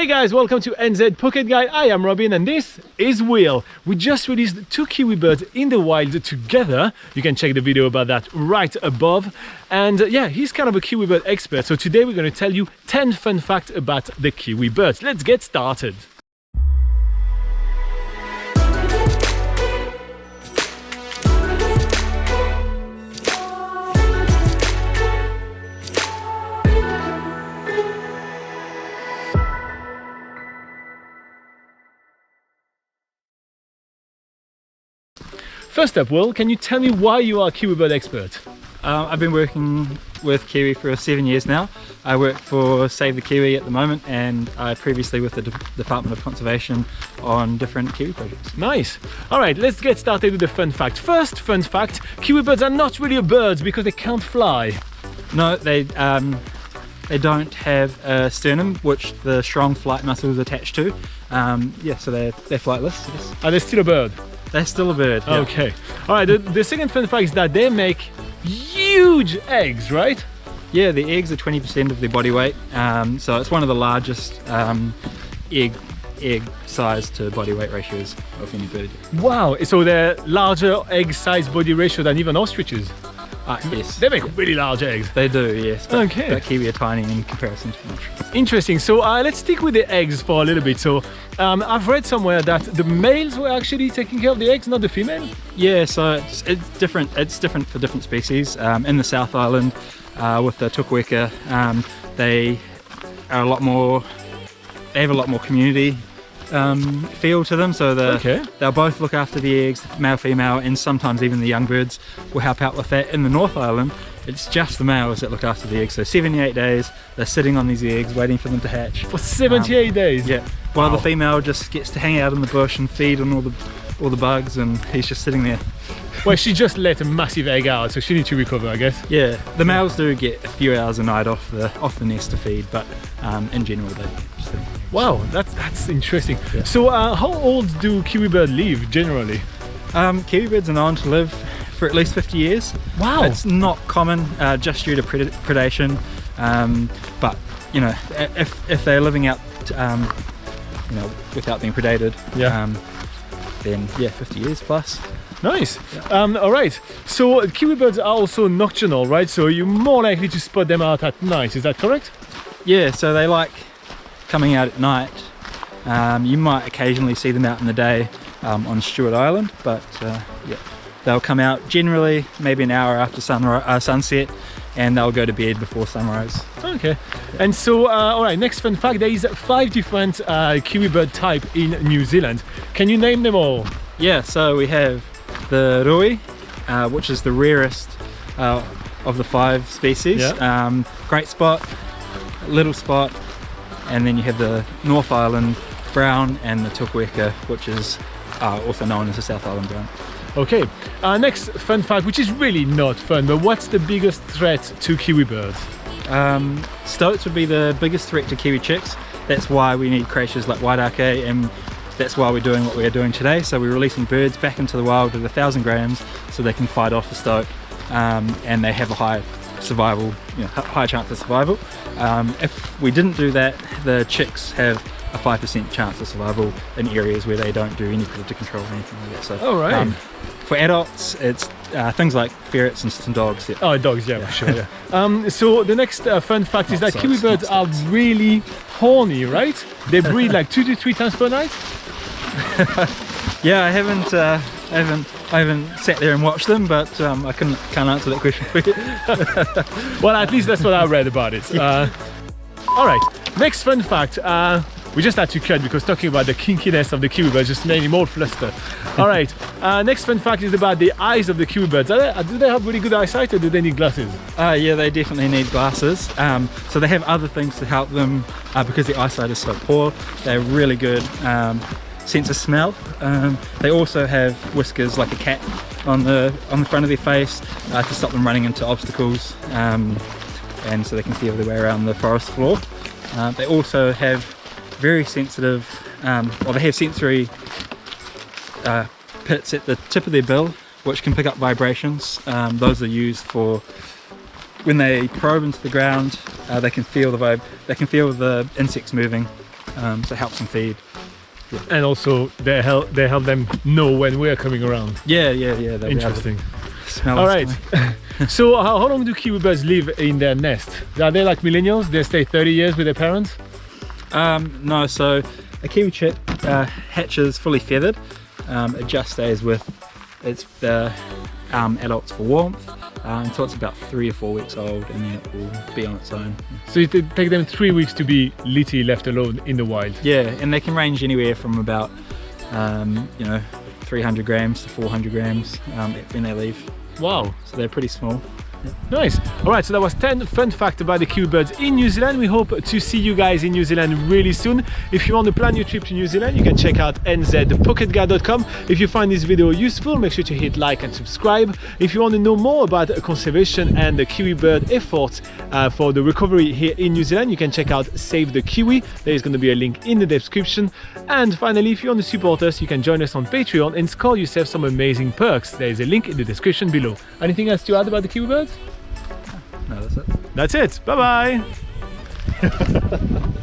Hey guys, welcome to NZ Pocket Guide. I am Robin and this is Will. We just released 2 kiwi birds in the wild together. You can check the video about that right above. And yeah, he's kind of a kiwi bird expert. So today we're going to tell you 10 fun facts about the kiwi birds. Let's get started. First up, Will, can you tell me why you are a kiwi bird expert? I've been working with kiwi for 7 years now. I work for Save the Kiwi at the moment, and I previously with the Department of Conservation on different kiwi projects. Nice. All right, let's get started with the fun fact. First fun fact, kiwi birds are not really birds because they can't fly. No, they don't have a sternum, which the strong flight muscle is attached to. Yeah, so they're flightless. Yes. Are they still a bird? They're still a bird. Yeah. Okay. All right, the second fun fact is that they make huge eggs, right? Yeah, the eggs are 20% of their body weight. So it's one of the largest egg size to body weight ratios of any bird. Wow, so they're larger egg size body ratio than even ostriches. Yes. They make really large eggs. They do, yes. But, okay. But kiwi are tiny in comparison to ostriches. Interesting. So let's stick with the eggs for a little bit. So I've read somewhere that the males were actually taking care of the eggs, not the female. Yeah, so it's different. It's different for different species. In the South Island, with the tukweka, they are a lot more. They have a lot more community feel to them, so they'll both look after the eggs, male, female, and sometimes even the young birds will help out with that. In the North Island, it's just the males that look after the eggs. So 78 days, they're sitting on these eggs, waiting for them to hatch. For 78 days? Yeah. While the female just gets to hang out in the bush and feed on all the bugs, and he's just sitting there. Well, she just let a massive egg out, so she needs to recover, I guess. Yeah, the males do get a few hours a night off the nest to feed, but in general they just sit. Wow, that's interesting. Yeah. So how old do kiwi birds live generally? Kiwi birds are known to live for at least 50 years. Wow. It's not common just due to predation, but you know, if they're living out you know, without being predated, then yeah, 50 years plus. Nice. Yeah. All right, so kiwi birds are also nocturnal, right? So you're more likely to spot them out at night, is that correct? Yeah, so they like coming out at night. You might occasionally see them out in the day on Stewart Island, but yeah, they'll come out generally maybe an hour after sunset, and they'll go to bed before sunrise. Okay. And so, all right, next fun fact, there is 5 different kiwi bird type in New Zealand. Can you name them all? Yeah, so we have the rui, which is the rarest of the 5 species. Yeah. Great spot, little spot, and then you have the North Island brown and the tukweka, which is also known as the South Island brown. Okay, next fun fact, which is really not fun, but what's the biggest threat to kiwi birds? Stoats would be the biggest threat to kiwi chicks. That's why we need creatures like Wairake, and that's why we're doing what we're doing today. So we're releasing birds back into the wild at 1,000 grams so they can fight off the stoat, and they have a high survival, high chance of survival. If we didn't do that, the chicks have a 5% chance of survival in areas where they don't do any predator control or anything like that. So, all right. For adults, it's things like ferrets and some dogs. Yeah. Oh, dogs, yeah, for sure. Yeah. So the next fun fact is that kiwi birds are really horny, right? They breed like 2 to 3 times per night. Yeah, I haven't sat there and watched them, but I can't answer that question for you. Well, at least that's what I read about it. All right, next fun fact. We just had to cut because talking about the kinkiness of the kiwi bird just made him all flustered. All right, next fun fact is about the eyes of the kiwi birds. Do they have really good eyesight, or do they need glasses? Yeah, they definitely need glasses. So they have other things to help them because the eyesight is so poor. They're really good sense of smell. They also have whiskers like a cat on the front of their face to stop them running into obstacles, and so they can feel their way around the forest floor. They also have very sensitive, they have sensory pits at the tip of their bill which can pick up vibrations. Those are used for when they probe into the ground. They can feel the insects moving so it helps them feed. And also they help them know when we're coming around. Yeah. They'll be able to Interesting. smell All us right. coming. So how long do kiwi birds live in their nest? Are they like millennials? They stay 30 years with their parents? No, so a kiwi chick hatches fully feathered. It just stays with its adults for warmth until it's about 3 or 4 weeks old, and then it will be on its own. So it take them 3 weeks to be literally left alone in the wild. Yeah, and they can range anywhere from about 300 grams to 400 grams when they leave. Wow. So they're pretty small. Nice. All right, so that was 10 fun facts about the kiwi birds in New Zealand. We hope to see you guys in New Zealand really soon. If you want to plan your trip to New Zealand, you can check out nzpocketguide.com. If you find this video useful, make sure to hit like and subscribe. If you want to know more about conservation and the kiwi bird efforts for the recovery here in New Zealand, you can check out Save the Kiwi. There is going to be a link in the description. And finally, if you want to support us, you can join us on Patreon and score yourself some amazing perks. There is a link in the description below. Anything else to add about the kiwi birds? No, that's it. That's it. Bye bye.